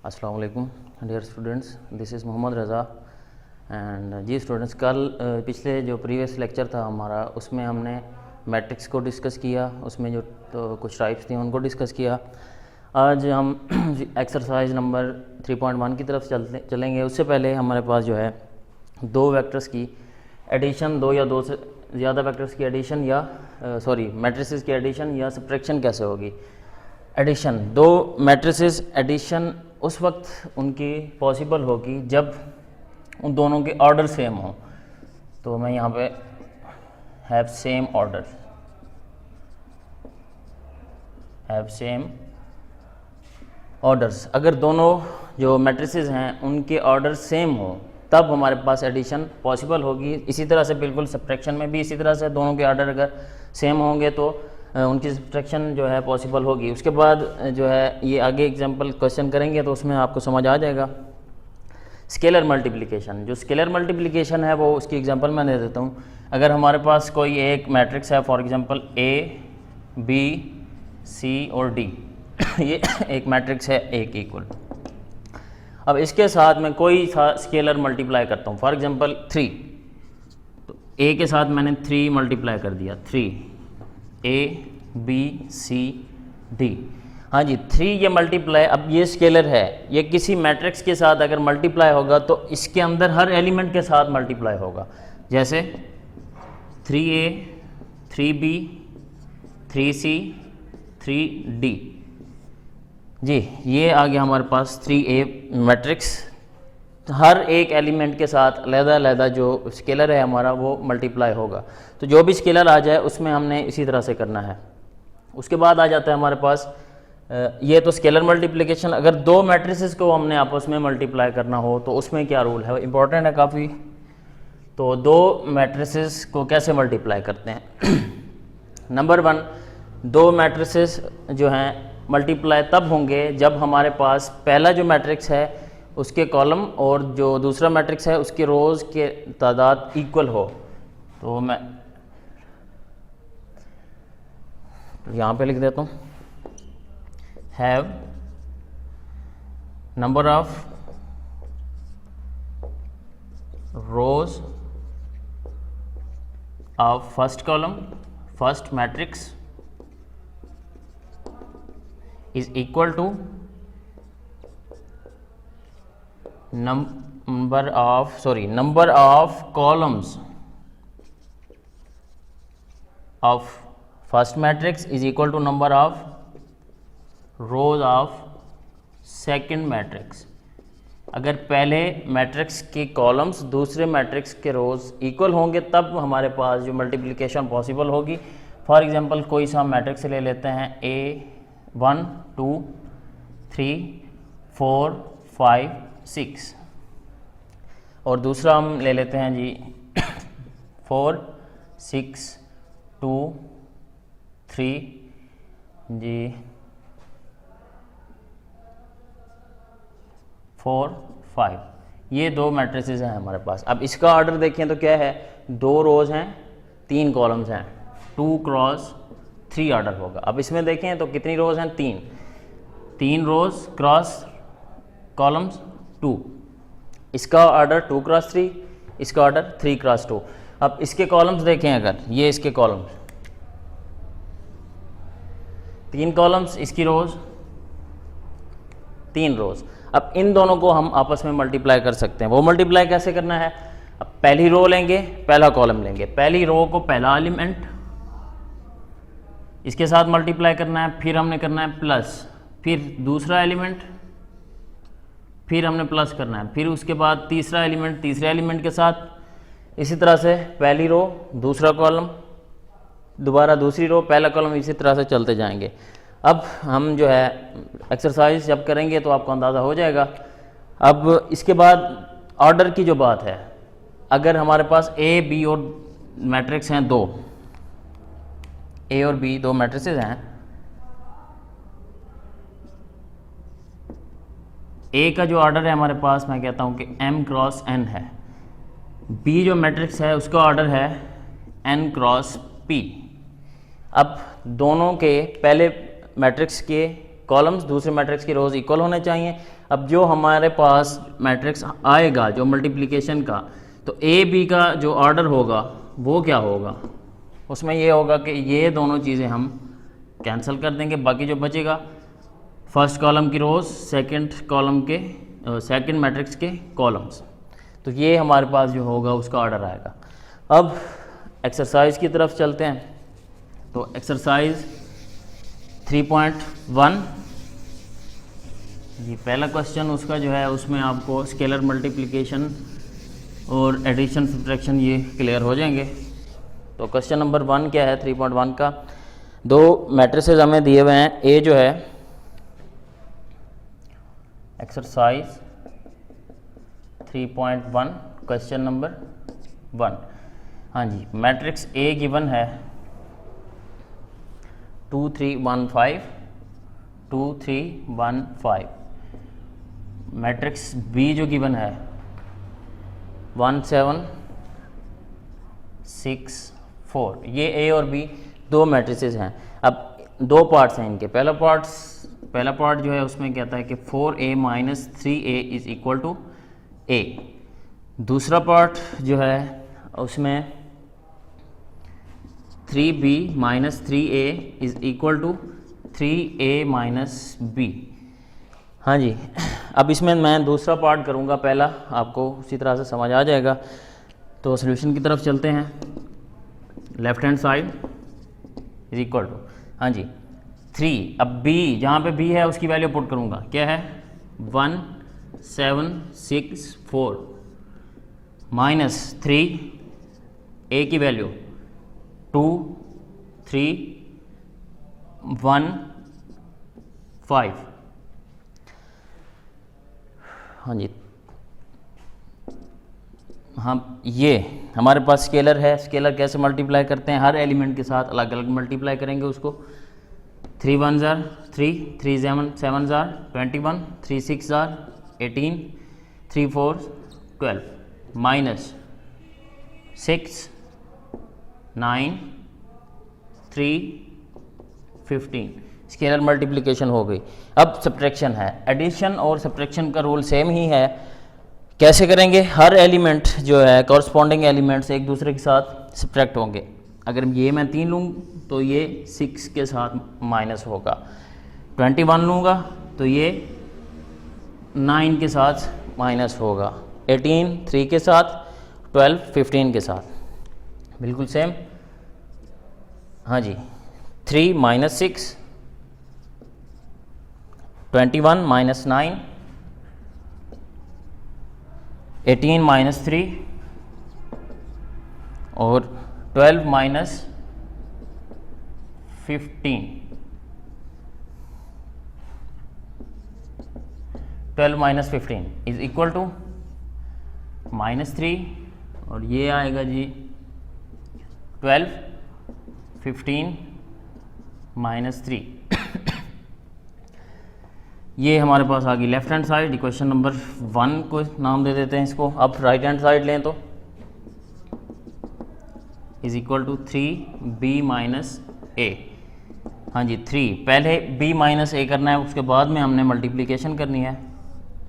अस्सलाम वालेकुम dear students, this is Mohammad Raza. And जी स्टूडेंट्स, कल पिछले जो प्रीवियस लेक्चर था हमारा, उसमें हमने मैट्रिक्स को डिस्कस किया, उसमें जो कुछ टाइप्स थी उनको डिस्कस किया। आज हम एक्सरसाइज नंबर 3.1 की तरफ चलेंगे। उससे पहले हमारे पास जो है दो वेक्टर्स की एडिशन, दो या दो से ज़्यादा वेक्टर्स की एडिशन या मैट्रिसेस की एडिशन या सब्ट्रैक्शन कैसे होगी। एडिशन, दो मैट्रिसेस एडिशन उस वक्त उनकी पॉसिबल होगी जब उन दोनों के ऑर्डर सेम हो। तो मैं यहाँ पे have same order, have same orders. अगर दोनों जो मैट्रिसेस हैं उनके ऑर्डर सेम हो तब हमारे पास एडिशन पॉसिबल होगी। इसी तरह से बिल्कुल सब्ट्रैक्शन में भी इसी तरह से दोनों के ऑर्डर अगर सेम होंगे तो उनकी सब्ट्रैक्शन जो है पॉसिबल होगी। उसके बाद जो है ये आगे एग्जांपल क्वेश्चन करेंगे तो उसमें आपको समझ आ जाएगा। स्केलर मल्टीप्लिकेशन, जो स्केलर मल्टीप्लिकेशन है वो उसकी एग्जांपल मैं दे देता हूँ। अगर हमारे पास कोई एक मैट्रिक्स है, for example A B C और डी ये एक मैट्रिक्स है ए के इक्वल। अब इसके साथ मैं कोई स्केलर मल्टीप्लाई करता हूँ, फॉर एग्जांपल 3, तो ए के साथ मैंने 3 मल्टीप्लाई कर दिया, 3 ए बी सी डी। हाँ जी, 3 ये मल्टीप्लाई, अब ये स्केलर है, ये किसी मैट्रिक्स के साथ अगर मल्टीप्लाई होगा तो इसके अंदर हर एलिमेंट के साथ मल्टीप्लाई होगा। जैसे 3a 3b 3c 3d। जी ये आ गया हमारे पास 3a मैट्रिक्स। हर एक एलिमेंट के साथ अलग-अलग जो स्केलर है हमारा वो मल्टीप्लाई होगा। तो जो भी स्केलर आ जाए उसमें हमने इसी तरह से करना है। उसके बाद आ जाता है हमारे पास ये तो स्केलर मल्टीप्लिकेशन। अगर दो मैट्रिसेस को हमने आपस में मल्टीप्लाई करना हो तो उसमें क्या रूल है, इंपॉर्टेंट है काफ़ी। तो दो मैट्रिसेस को कैसे मल्टीप्लाई करते हैं। नंबर 1, दो मैट्रिसेस जो हैं मल्टीप्लाई तब होंगे जब हमारे पास पहला जो मैट्रिक्स है उसके कॉलम और जो दूसरा मैट्रिक्स है उसके रोज़ के तादाद इक्वल हो। तो मैं यहाँ पे लिख देता हूँ, have number of rose of first column, first matrix is equal to number of columns of first matrix is equal to number of rows of second matrix। अगर पहले मैट्रिक्स के कॉलम्स दूसरे मैट्रिक्स के रोज इक्वल होंगे तब हमारे पास जो multiplication possible होगी। फॉर एग्जांपल कोई सा मैट्रिक्स ले लेते हैं, A1 2 3 4 5 6, और दूसरा हम ले लेते हैं जी 4 6 2 3 जी 4 5। ये दो मैट्रिसेस हैं हमारे पास। अब इसका ऑर्डर देखें तो क्या है, 2 रोज हैं 3 कॉलम्स हैं, 2 क्रॉस 3 ऑर्डर होगा। अब इसमें देखें तो कितनी रोज हैं, 3 रोज क्रॉस कॉलम्स 2। इसका ऑर्डर 2 क्रॉस 3, इसका ऑर्डर 3 क्रॉस 2। अब इसके कॉलम्स देखें, अगर ये इसके कॉलम्स 3 कॉलम्स, इसकी रोज 3 रोज। अब इन दोनों को हम आपस में मल्टीप्लाई कर सकते हैं। वो मल्टीप्लाई कैसे करना है, अब पहली रो लेंगे, पहला कॉलम लेंगे, पहली रो को पहला एलिमेंट इसके साथ मल्टीप्लाई करना है, फिर हमने करना है प्लस, फिर दूसरा एलिमेंट, फिर हमने प्लस करना है, फिर उसके बाद तीसरा एलिमेंट तीसरे एलिमेंट के साथ। इसी तरह से पहली रो दूसरा कॉलम, दोबारा दूसरी रो पहला कॉलम, इसी तरह से चलते जाएंगे। अब हम जो है एक्सरसाइज जब करेंगे तो आपको अंदाज़ा हो जाएगा। अब इसके बाद ऑर्डर की जो बात है, अगर हमारे पास ए बी और मैट्रिक्स हैं दो, ए और बी दो मैट्रिसेस हैं, ए का जो ऑर्डर है हमारे पास, मैं कहता हूं कि m क्रॉस n है। बी जो मैट्रिक्स है उसका ऑर्डर है n क्रॉस p। अब दोनों के पहले मैट्रिक्स के कॉलम्स, दूसरे मैट्रिक्स की रोज़ इक्वल होने चाहिए। अब जो हमारे पास मैट्रिक्स आएगा जो मल्टीप्लिकेशन का, तो ए बी का जो ऑर्डर होगा वो क्या होगा, उसमें ये होगा कि ये दोनों चीज़ें हम कैंसिल कर देंगे, बाकी जो बचेगा फर्स्ट कॉलम की रोज़, सेकंड मैट्रिक्स के कॉलम्स, तो ये हमारे पास जो होगा उसका ऑर्डर आएगा। अब एक्सरसाइज की तरफ चलते हैं। तो एक्सरसाइज 3.1, ये पहला क्वेश्चन उसका जो है, उसमें आपको स्केलर मल्टीप्लिकेशन और एडिशन सब्ट्रैक्शन ये क्लियर हो जाएंगे। तो क्वेश्चन नंबर 1 क्या है 3.1 का, दो मैट्रिसेस हमें दिए हुए हैं। ए जो है एक्सरसाइज 3.1 क्वेश्चन नंबर 1, हाँ जी, मैट्रिक्स ए गिवन है 2 3 1 5 2 3 1 5, मैट्रिक्स बी जो गिवन है 1 7 6 4। ये ए और बी दो मैट्रिसेस हैं। अब दो पार्ट्स हैं इनके। पहला पार्ट जो है उसमें कहता है कि 4a minus 3a is equal to A. दूसरा पार्ट जो है उसमें 3b minus 3a is equal to 3a minus b। हाँ जी, अब इसमें मैं दूसरा पार्ट करूँगा, पहला आपको उसी तरह से समझ आ जाएगा। तो सॉल्यूशन की तरफ चलते हैं। Left hand side is equal to, हाँ जी, 3। अब b, जहाँ पे b है उसकी वैल्यू पुट करूँगा, क्या है 1 7 6 4 माइनस 3, a की वैल्यू 2 3 1 5। हाँ जी, हाँ, ये हमारे पास स्केलर है। स्केलर कैसे मल्टीप्लाई करते हैं, हर एलिमेंट के साथ अलग अलग मल्टीप्लाई करेंगे उसको। 3 1 jar 3, 3 7 jar 21, 3 6 jar 18, 3 4 12 minus 6 9 3 15। Scalar multiplication हो गई। अब सब्ट्रैक्शन है। एडिशन और सब्ट्रैक्शन का रूल सेम ही है। कैसे करेंगे, हर एलिमेंट जो है कॉरस्पॉन्डिंग एलिमेंट्स एक दूसरे के साथ सब्ट्रैक्ट होंगे। अगर ये मैं 3 लूँ तो ये 6 के साथ माइनस होगा। 21 लूँगा तो ये 9 के साथ माइनस होगा। 18 3 के साथ, 12 15 के साथ, बिल्कुल सेम। हाँ जी, 3 माइनस 6, 21 माइनस 9, 18 माइनस 3 और 12 minus 15। 12 minus 15 is equal to -3, और ये आएगा जी 12 15 माइनस 3। ये हमारे पास आ गई left hand side. Equation number 1 को नाम दे देते हैं इसको। अब राइट हैंड साइड लें तो is equal to 3b minus A. हाँ जी, 3 पहले b माइनस ए करना है, उसके बाद में हमने मल्टीप्लिकेशन करनी है।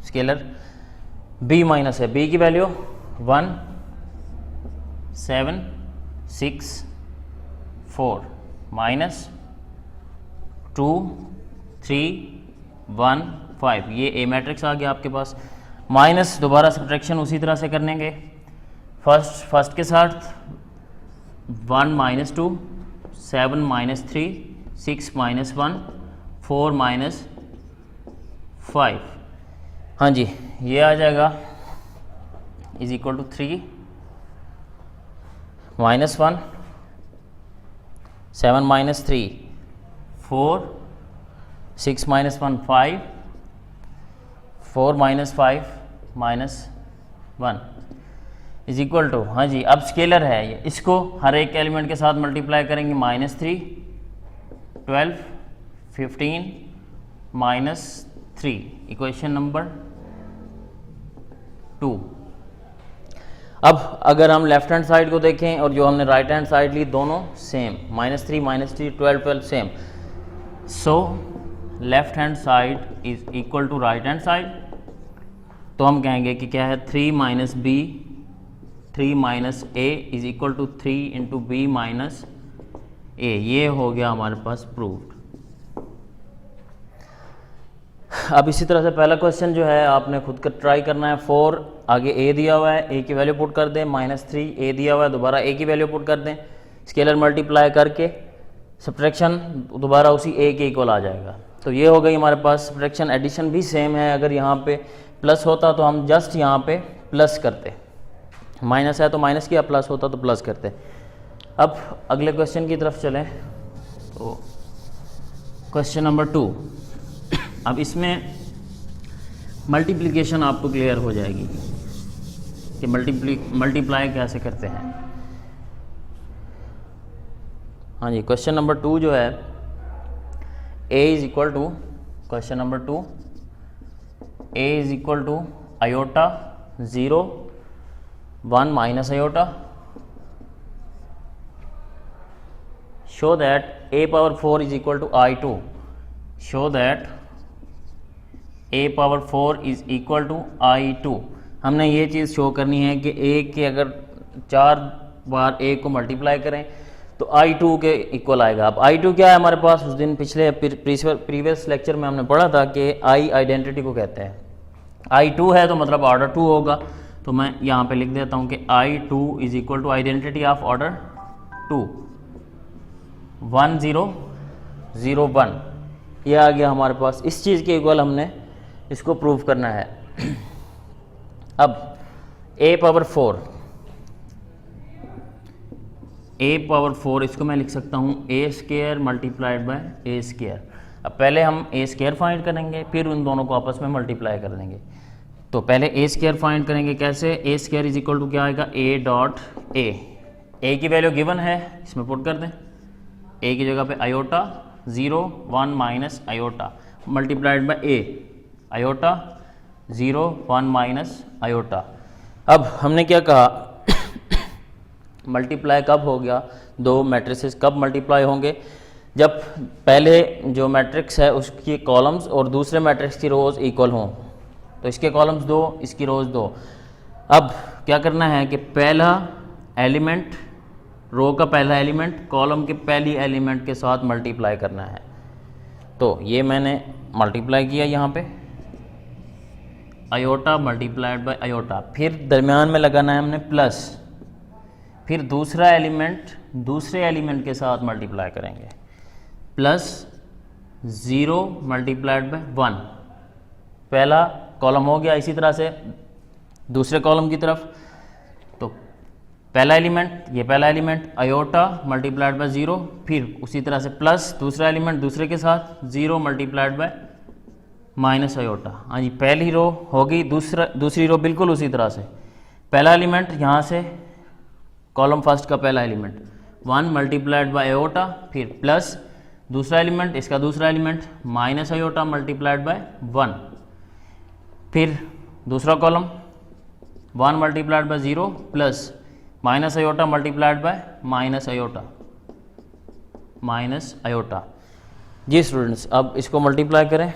स्केलर b माइनस है, b की वैल्यू 1 7 6 4 माइनस 2 3 1 5। ये ए मैट्रिक्स आ गया आपके पास। माइनस दोबारा सब्ट्रैक्शन उसी तरह से करनेंगे। फर्स्ट के साथ 1 माइनस 2, 7 माइनस 3, 6 माइनस 1, 4 माइनस 5। हाँ जी, ये आ जाएगा is equal to 3 minus 1, 7 minus 3 4, 6 minus 1 5, 4 minus 5 minus 1 is equal to, हाँ जी, अब स्केलर है ये, इसको हर एक एलिमेंट के साथ मल्टीप्लाई करेंगे। -3, 12 15 -3, इक्वेशन नंबर 2। अब अगर हम लेफ्ट हैंड साइड को देखें और जो हमने राइट हैंड साइड ली, दोनों same, -3 -3 12 12 same. So left hand side is equal to right hand side, तो हम कहेंगे कि क्या है 3 minus B 3 minus A is equal to 3 into B minus A. ये हो गया हमारे पास प्रूव्ड। अब इसी तरह से पहला क्वेश्चन जो है आपने खुद का ट्राई करना है। 4 आगे ए दिया हुआ है, ए की वैल्यू पुट कर दें, -3 ए दिया हुआ है, दोबारा ए की वैल्यू पुट कर दें, स्केलर मल्टीप्लाई करके सब्ट्रैक्शन दोबारा उसी ए के इक्वल आ जाएगा। तो ये हो गई हमारे पास सब्ट्रैक्शन। एडिशन भी सेम है, अगर यहाँ पे प्लस होता तो हम जस्ट यहाँ पे प्लस करते, माइनस है तो माइनस किया, प्लस होता तो प्लस करते। अब अगले क्वेश्चन की तरफ चलें, तो क्वेश्चन नंबर 2। अब इसमें मल्टीप्लिकेशन आपको क्लियर हो जाएगी कि मल्टीप्लाई कैसे करते हैं। हाँ जी, क्वेश्चन नंबर 2 जो है a is equal to, question number 2 a is equal to iota 0 1 minus iota, show that a power 4 is equal to I2, show that a power 4 is equal to I2। हमने ये चीज़ show करनी है कि a के अगर 4 बार a को multiply करें तो I2 के इक्वल आएगा। अब I2 क्या है हमारे पास, उस दिन पिछले प्रीवियस लेक्चर में हमने पढ़ा था कि I आइडेंटिटी को कहते हैं। I2 है तो मतलब ऑर्डर 2 होगा, तो मैं यहाँ पे लिख देता हूँ कि I2 is equal to identity of order 2 1 0 0 1। ये आ गया हमारे पास। इस चीज़ के इक्वल हमने इसको प्रूव करना है। अब a पावर 4, a पावर 4 इसको मैं लिख सकता हूँ a square multiplied by a square. अब पहले हम a स्क्वायर फाइंड करेंगे, फिर उन दोनों को आपस में मल्टीप्लाई कर देंगे। तो पहले a स्क्वायर फाइंड करेंगे, कैसे, a square is equal to क्या आएगा, a डॉट a की वैल्यू गिवन है, इसमें पुट कर दें, a की जगह पे iota 0 1 minus iota multiplied by a, iota 0 1 minus iota. अब हमने क्या कहा, मल्टीप्लाई कब हो गया, दो मैट्रिसेस कब मल्टीप्लाई होंगे, जब पहले जो मैट्रिक्स है उसकी कॉलम्स और दूसरे मैट्रिक्स की रोज़ इक्वल हों। तो इसके कॉलम्स 2, इसकी रोज़ 2। अब क्या करना है कि पहला एलिमेंट, रो का पहला एलिमेंट कॉलम के पहली एलिमेंट के साथ मल्टीप्लाई करना है। तो ये मैंने मल्टीप्लाई किया यहाँ पे, आयोटा मल्टीप्लाइड बाय आयोटा, फिर दरमियान में लगाना है हमने प्लस, फिर दूसरा एलिमेंट दूसरे एलिमेंट के साथ मल्टीप्लाई करेंगे, प्लस 0 मल्टीप्लाइड बाय 1। पहला कॉलम हो गया। इसी तरह से दूसरे कॉलम की तरफ, तो पहला एलिमेंट, ये पहला एलिमेंट आयोटा मल्टीप्लाइड बाय 0, फिर उसी तरह से प्लस दूसरा एलिमेंट दूसरे के साथ 0 मल्टीप्लाइड बाय माइनस आयोटा। हाँ जी, पहली रो होगी, दूसरी रो बिल्कुल उसी तरह से, पहला एलिमेंट यहाँ से कॉलम फर्स्ट का पहला एलिमेंट 1 मल्टीप्लाइड बाय आयोटा, फिर प्लस दूसरा एलिमेंट, इसका दूसरा element minus iota multiplied by 1, फिर दूसरा column 1 multiplied by 0 plus minus iota multiplied by minus iota. जी स्टूडेंट्स, अब इसको मल्टीप्लाई करें।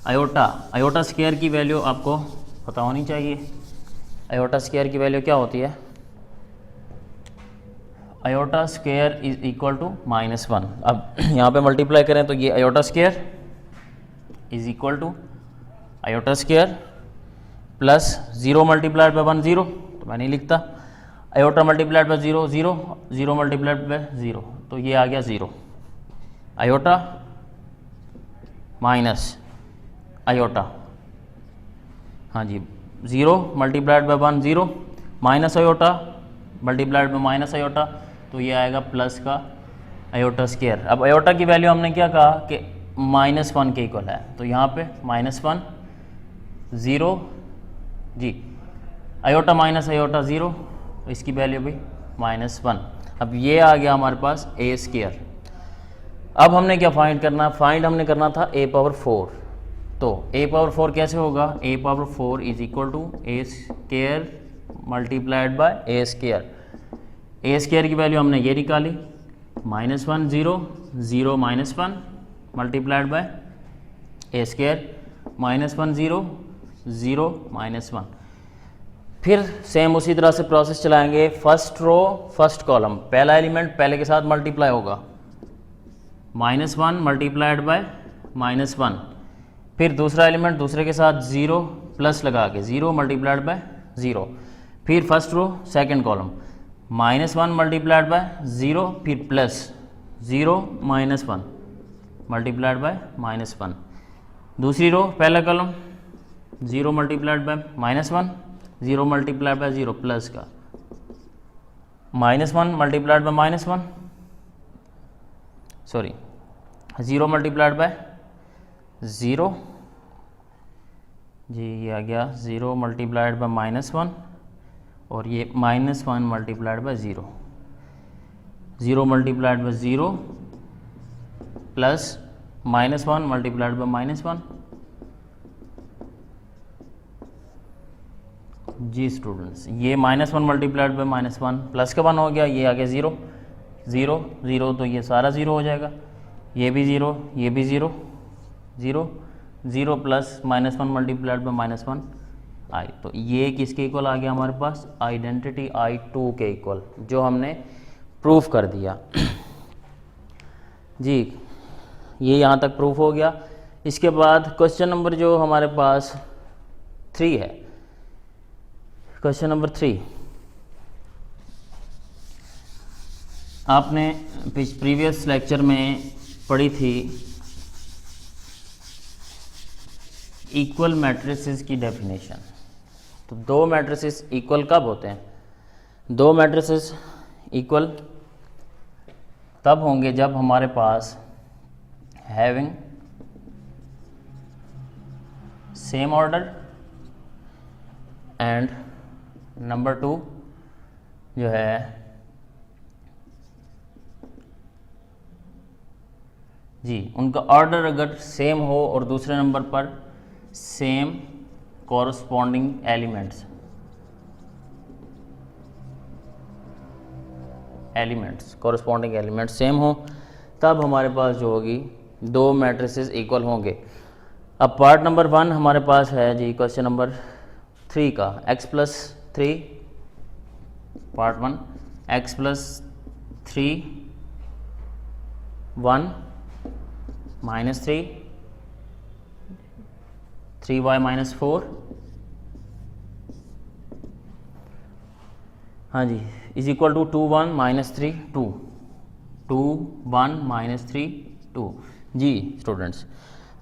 आयोटा स्क्वायर की वैल्यू आपको पता होनी चाहिए। आयोटा स्क्वायर की वैल्यू क्या होती है, iota square is equal to -1। अब यहाँ पे मल्टीप्लाई करें तो ये iota square is equal to iota square plus 0 multiplied by 1 0, तो मैं नहीं लिखता, iota multiplied by 0 0, 0 multiplied by 0, तो ये आ गया 0, आयोटा माइनस आयोटा, हाँ जी, 0 multiplied by 1 0, minus iota multiplied by minus iota, तो ये आएगा प्लस का आयोटा स्क्वायर। अब आयोटा की वैल्यू हमने क्या कहा कि -1 के इक्वल है, तो यहाँ पे -1 0 जी, आयोटा माइनस आयोटा 0, तो इसकी वैल्यू भी -1। अब ये आ गया हमारे पास a स्क्वायर। अब हमने क्या फाइंड करना, फाइंड हमने करना था a पावर 4। तो a पावर 4 कैसे होगा, a power 4 is equal to a square multiplied by a square. a square की वैल्यू हमने ये निकाली -1 0 0 -1 मल्टीप्लाइड बाय ए स्क्वायर -1 0 0 -1। फिर सेम उसी तरह से प्रोसेस चलाएंगे, फर्स्ट रो फर्स्ट कॉलम, पहला एलिमेंट पहले के साथ मल्टीप्लाई होगा, -1 मल्टीप्लाइड बाय -1। फिर दूसरा एलिमेंट दूसरे के साथ 0 प्लस लगा के 0 मल्टीप्लाइड बाय 0। फिर first row second column, -1 multiplied by 0 फिर प्लस 0 -1 मल्टीप्लाइड बाय -1। दूसरी रो पहला column 0 multiplied by -1 0 multiplied by 0 plus का -1 multiplied by -1 sorry 0 multiplied by 0 जी, ये आ गया 0 मल्टीप्लाइड बाय -1 और ये -1 multiplied by 0 0 multiplied by 0 plus -1 multiplied by -1। जी स्टूडेंट्स, ये -1 मल्टीप्लाइड बाय -1 प्लस का 1 हो गया, ये आ गया 0 0 0 तो ये सारा 0 हो जाएगा, ये भी 0 ये भी 0 0 0 प्लस -1 मल्टीप्लाइड बाय -1 आई। तो ये किसके इक्वल आ गया हमारे पास, आइडेंटिटी I2 के इक्वल, जो हमने प्रूफ कर दिया। जी ये यहाँ तक प्रूफ हो गया। इसके बाद क्वेश्चन नंबर जो हमारे पास 3 है, क्वेश्चन नंबर 3 आपने प्रीवियस लेक्चर में पढ़ी थी, इक्वल मैट्रिसेस की डेफिनेशन। तो दो मैट्रिसेस इक्वल कब होते हैं, दो मैट्रिसेस इक्वल तब होंगे जब हमारे पास having same order and number 2 जो है जी उनका ऑर्डर अगर सेम हो और दूसरे नंबर पर same corresponding elements corresponding elements same हो, तब हमारे पास जो होगी दो मैट्रिसेस इक्वल होंगे। अब पार्ट नंबर 1 हमारे पास है जी क्वेश्चन नंबर 3 का, x+3 पार्ट 1 x+3 1 -3 3y - 4 हाँ जी इज इक्वल टू 2 1 -3 2 2 1 -3 2। जी स्टूडेंट्स,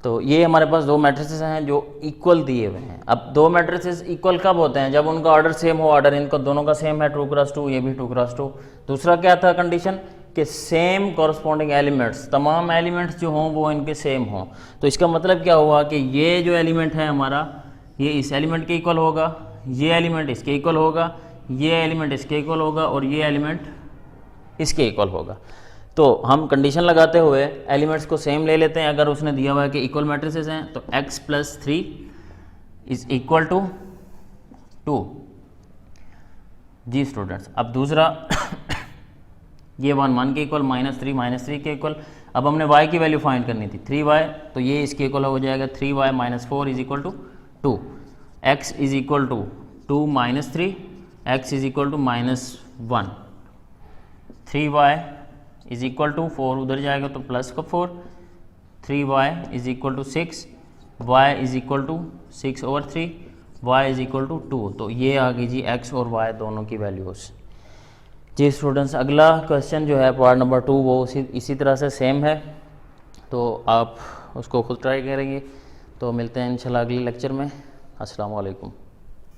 तो ये हमारे पास दो मैट्रिसेस हैं जो इक्वल दिए हुए हैं। अब दो मैट्रिसेस इक्वल कब होते हैं, जब उनका ऑर्डर सेम हो, ऑर्डर इनका दोनों का सेम है 2 × 2, ये भी 2 × 2। दूसरा क्या था कंडीशन कि सेम कॉरस्पॉन्डिंग एलिमेंट्स, तमाम एलिमेंट्स जो हों वो इनके सेम हों। तो इसका मतलब क्या हुआ कि ये जो एलिमेंट है हमारा, ये इस एलिमेंट के इक्वल होगा, ये एलिमेंट इसके इक्वल होगा, ये एलिमेंट इसके इक्वल होगा और ये एलिमेंट इसके इक्वल होगा। तो हम कंडीशन लगाते हुए एलिमेंट्स को सेम ले लेते हैं। अगर उसने दिया हुआ है कि इक्वल मैट्रिसेस हैं तो x+3 इज इक्वल टू 2। जी स्टूडेंट्स, अब दूसरा ये 1 1 के इक्वल, -3 -3 के इक्वल। अब हमने y की वैल्यू फाइंड करनी थी 3y, तो ये इसके इक्वल हो जाएगा 3y - 4 is equal to 2। x is equal to 2 - 3, x is equal to -1, 3y is equal to 4 उधर जाएगा तो प्लस का 4, 3y is equal to 6, y is equal to 6/3, y is equal to 2। तो ये आ गई जी x और y दोनों की वैल्यूज़। जी स्टूडेंट्स, अगला क्वेश्चन जो है पार्ट नंबर 2 वो इसी तरह से सेम है, तो आप उसको खुद ट्राई करेंगे। तो मिलते हैं इंशाल्लाह अगले लेक्चर में। अस्सलाम वालेकुम।